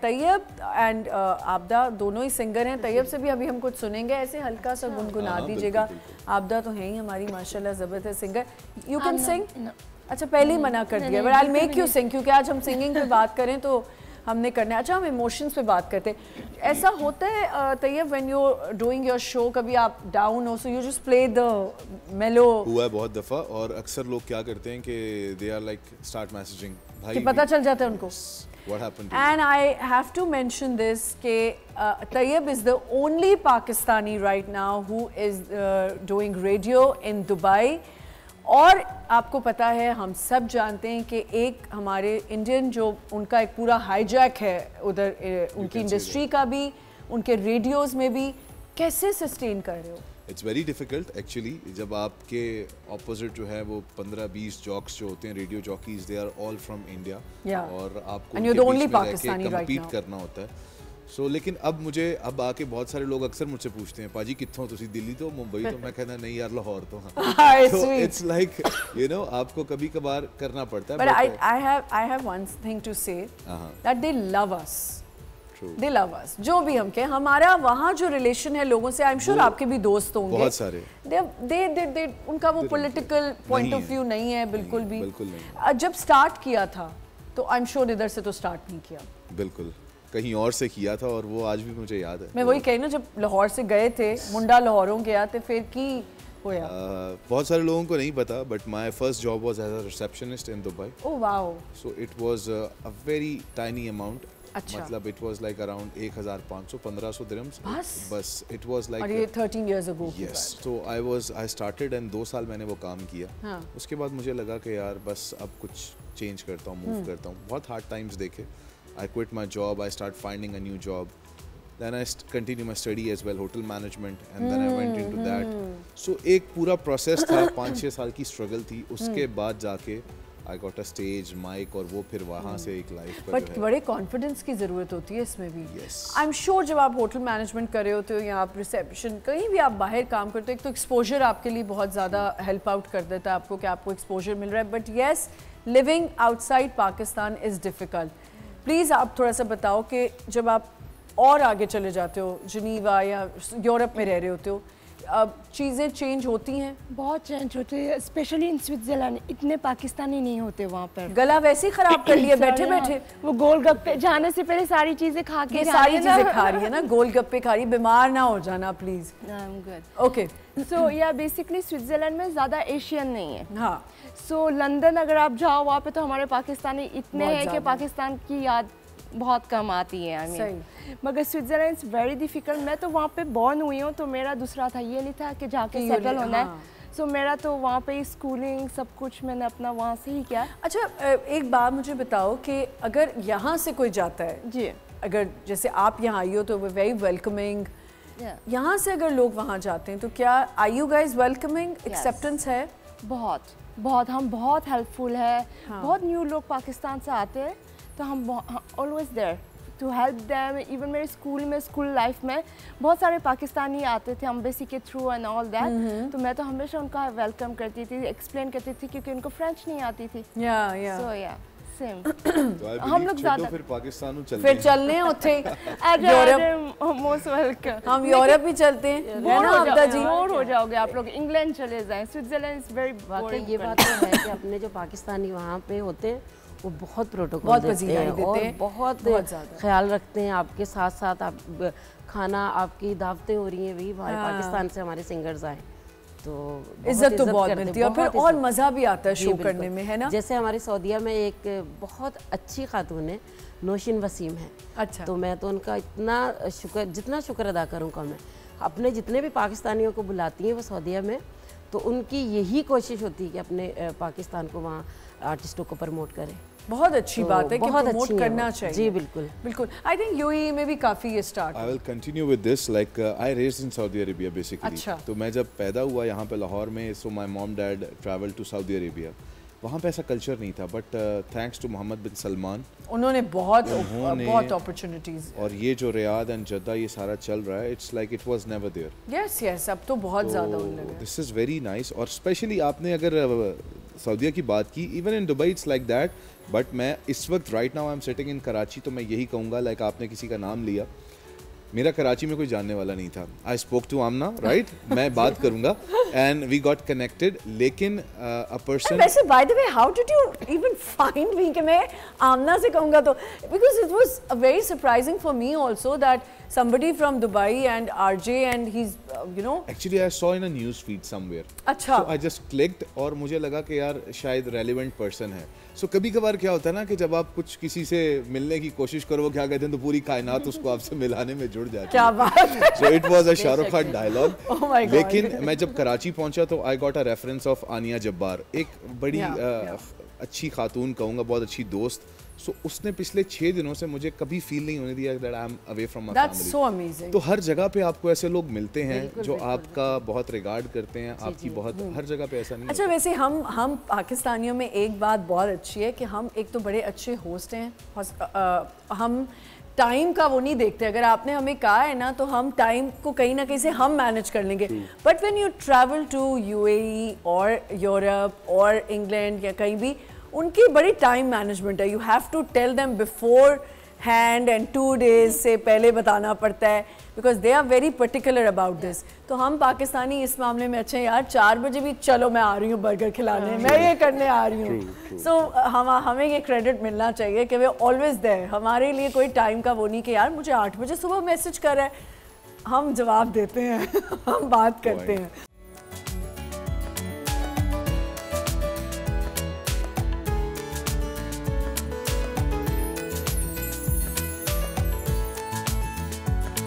Tayyab and Abida दोनों ही singer हैं। तैयब से भी अभी हम कुछ सुनेंगे, ऐसे हल्का सा गुनगुना दीजिएगा। आबदा तो है ही हमारी माशाल्लाह ज़बरदस्त सिंगर। You can sing? अच्छा पहले ही मना कर दिया, but I will make you sing, क्योंकि आज हम सिंगिंग पे बात करें तो हमने करना है। अच्छा हम इमोशंस पे बात करते हैं। ऐसा होता है Taiyab when you doing your show, कभी आप डाउन हो so you just play the mellow? हुआ है बहुत दफ़ा, और अक्सर लोग क्या करते हैं कि they are like start messaging, भाई कि पता चल जाता है उनको। What happened? And I have to mention this कि Tayyib is the only Pakistani right now who is doing radio in Dubai। और आपको पता है, हम सब जानते हैं कि एक हमारे इंडियन जो उनका एक पूरा हाईजैक है उधर उनकी इंडस्ट्री का भी, उनके रेडियोज़ में भी, कैसे सस्टेन कर रहे हो? It's very difficult actually. जब आपके ऑपोजिट जो है वो 15-20 जॉक्स जो होते हैं, radio jockeys, they are all from India, और आपको कम्पीट करना होता है। सो लेकिन अब आके बहुत सारे लोग अक्सर मुझसे पूछते हैं, पाजी कित्थों तुसी, दिल्ली तो, मुंबई तो? मैं कहना नहीं यार, लाहौर तो। हाँ, इट्स लाइक यू नो आपको कभी कभार करना पड़ता है। But I have one thing to say that they love us, they love us. जो भी हम कहें, हमारा वहाँ जो रिलेशन है लोगों से, आई एम श्योर आपके भी दोस्त होंगे बहुत सारे, दे उनका वो पॉलिटिकल पॉइंट ऑफ व्यू नहीं है बिल्कुल भी। जब स्टार्ट किया था तो आई एम श्योर इधर से तो स्टार्ट नहीं किया, बिल्कुल कहीं और से किया था, और वो आज भी मुझे याद है। मैं वही कही ना, जब लाहौर से गए थे, मुंडा लाहौरों गया थे, फिर की होया। बहुत सारे लोगों को नहीं पता, but my first job was as a receptionist in Dubai. Oh wow. So it was a very tiny amount. अच्छा। मतलब it was like around 1500-1500 dirhams बस। इट वाज लाइक, और ये 13 इयर्स अगो। यस। तो आई स्टार्टेड एंड 2 साल मैंने वो काम किया। हाँ। उसके बाद मुझे लगा कि यार बस अब कुछ चेंज करता हूँ, मूव करता हूँ। बहुत हार्ड टाइम्स देखे। I quit my job, I started finding a new job. Then I continued my study as well, hotel management, and then I went into that. So एक पूरा process था, 5-6 साल की struggle थी। उसके बाद जाके I got a stage, mic, और वो फिर वहाँ से एक लाइफ का बट बड़े कॉन्फिडेंस की ज़रूरत होती है इसमें भी। Yes. आई एम श्योर जब आप होटल मैनेजमेंट कर रहे होते हो या आप रिसेप्शन, कहीं भी आप बाहर काम करते हो, एक तो एक्सपोजर आपके लिए बहुत ज़्यादा हेल्प आउट कर देता है आपको, कि आपको एक्सपोजर मिल रहा है। But yes, living outside Pakistan is difficult. Please आप थोड़ा सा बताओ कि जब आप और आगे चले जाते हो, जिनीवा या यूरोप में रह रहे होते हो, अब चीज़ें चेंज होती हैं? बहुत चेंज होती है, स्पेशली इन स्विट्ज़रलैंड। इतने पाकिस्तानी नहीं होते वहाँ पर। गला वैसे ही ख़राब कर लिया बैठे बैठे। वो गोलगप्पे जाने से पहले सारी चीज़ें खा के, सारी चीज़ें खा रही है ना, गोलगप्पे खा रही, बीमार ना हो जाना प्लीज़। ओके। सो या बेसिकली स्विट्ज़रलैंड में ज़्यादा एशियन नहीं है। हाँ। सो लंदन अगर आप जाओ, वहाँ पे तो हमारे पाकिस्तानी इतने हैं कि पाकिस्तान की याद बहुत कम आती है। आई मीन, मगर स्विट्ज़रलैंड इज़ वेरी डिफ़िकल्ट। मैं तो वहाँ पे बॉर्न हुई हूँ, तो मेरा दूसरा था, ये नहीं था कि जाके सेटल होना है। सो मेरा तो वहाँ पे ही स्कूलिंग सब कुछ मैंने अपना वहाँ से ही किया। अच्छा एक बात मुझे बताओ कि अगर यहाँ से कोई जाता है जी, अगर जैसे आप यहाँ आई हो तो वे वेरी वेलकमिंग, यहाँ से अगर लोग वहाँ जाते हैं तो क्या आई यू गाइज वेलकमिंग, एक्सेप्टेंस है? बहुत बहुत, हम बहुत हेल्पफुल है। बहुत न्यू लोग पाकिस्तान से आते हैं, तो हम always there to help them. Even मेरे स्कूल में, स्कूल लाइफ में बहुत सारे पाकिस्तानी आते थे, हम बेसिक के थ्रू एंड ऑल दैट। तो मैं तो हमेशा उनका वेलकम करती थी, एक्सप्लेन करती थी, क्योंकि उनको फ्रेंच नहीं आती थी। सो या सेम। हम लोग ज़्यादा फिर पाकिस्तान चलने होते यूरोप, मोस्ट वेलकम। हम यूरोप ही चलते हैं। बोर हो जाओगे आप लोग, इंग्लैंड चले जाएं। Switzerland is very boring. ये बात तो है कि अपने जो पाकिस्तानी वहाँ पे होते हैं वो बहुत प्रोटोकॉल देते हैं और बहुत ख्याल रखते हैं आपके साथ साथ। आप खाना, आपकी दावतें हो रही हैं, वही पाकिस्तान से हमारे सिंगर्स आए तो इज्जत तो बहुत मिलती है, और फिर और मज़ा भी आता है शो करने में, है ना? जैसे हमारे सऊदीया में एक बहुत अच्छी खातून है, नौशीन वसीम है। अच्छा। तो मैं तो उनका इतना शुक्र, जितना शुक्र अदा करूँगा मैं, अपने जितने भी पाकिस्तानियों को बुलाती हैं वो सऊदीया में, तो उनकी यही कोशिश होती है कि अपने पाकिस्तान को वहाँ आर्टिस्टों को प्रमोट करें। बहुत अच्छी बात है कि प्रमोट करना चाहिए। जी बिल्कुल बिल्कुल। आई थिंक यूएई में भी काफ़ी ये start. I will continue with this, like I raised in Saudi Arabia basically. अच्छा। तो मैं जब पैदा हुआ यहाँ पे लाहौर में, so my mom dad travel to Saudi Arabia. वहाँ पे ऐसा कल्चर नहीं था, but thanks to Mohammed bin Salman, उन्होंने बहुत अपॉर्चुनिटीज, और ये जो रियाद एंड जद्दा ये सारा चल रहा है, it's like it was never there. Yes yes, अब तो बहुत ज़्यादा होने लगा। This is very nice. और स्पेशली आपने अगर सऊदीया की बात की, even in Dubai it's like that but मैं इस वक्त right now I am sitting in Karachi, तो मैं यही कहूँगा, लाइक आपने किसी का नाम लिया, मेरा कराची में कोई जानने वाला नहीं था। I spoke to Amna, right, मैं बात करूंगा, एंड वी गॉट कनेक्टेड, लेकिन अ पर्सन, वैसे by the way how did you even find me कि मैं आमना से कहूँगा तो, because it was very surprising for me also that somebody from Dubai and RJ and he's you know actually I saw in a news feed somewhere, अच्छा, so I just clicked और मुझे लगा कि यार शायद relevant person है। so कभी कभार क्या होता है ना कि जब आप कुछ किसी से मिलने की कोशिश करो, क्या कहते हैं, तो पूरी कायनात उसको आपसे मिलाने में जुड़ जाती है। क्या बात है। so it was a Shahrukh Khan dialogue. oh my God, लेकिन मैं जब कराची पहुंचा तो I got a reference of आनिया Jabbar, एक बड़ी अच्छी खातून कहूँगा, बहुत अच्छी दोस्त। So, उसने पिछले 6 दिनों से मुझे कभी फील नहीं होने दिया that I'm away from my That's family. so amazing. तो हर जगह पे आपको ऐसे लोग मिलते हैं जो आपका बहुत रिगार्ड करते हैं, आपकी बहुत, हर जगह पे ऐसा नहीं। अच्छा, वैसे हम पाकिस्तानियों में एक बात बहुत अच्छी है कि हम एक तो बड़े अच्छे होस्ट हैं, हम टाइम का वो नहीं देखते। अगर आपने हमें कहा है ना तो हम टाइम को कहीं ना कहीं से हम मैनेज कर लेंगे। But when you travel to UAE और यूरोप और इंग्लैंड या कहीं भी, उनकी बड़ी टाइम मैनेजमेंट है। You have to tell them beforehand and 2 days से पहले बताना पड़ता है, because they are very particular about this. तो हम पाकिस्तानी इस मामले में अच्छे हैं यार, 4 बजे भी चलो मैं आ रही हूँ बर्गर खिलाने, मैं ये करने आ रही हूँ। सो हमें ये क्रेडिट मिलना चाहिए कि वे ऑलवेज देयर। हमारे लिए कोई टाइम का वो नहीं कि यार मुझे 8 बजे सुबह मैसेज कर रहा है, हम जवाब देते हैं हम बात करते हैं।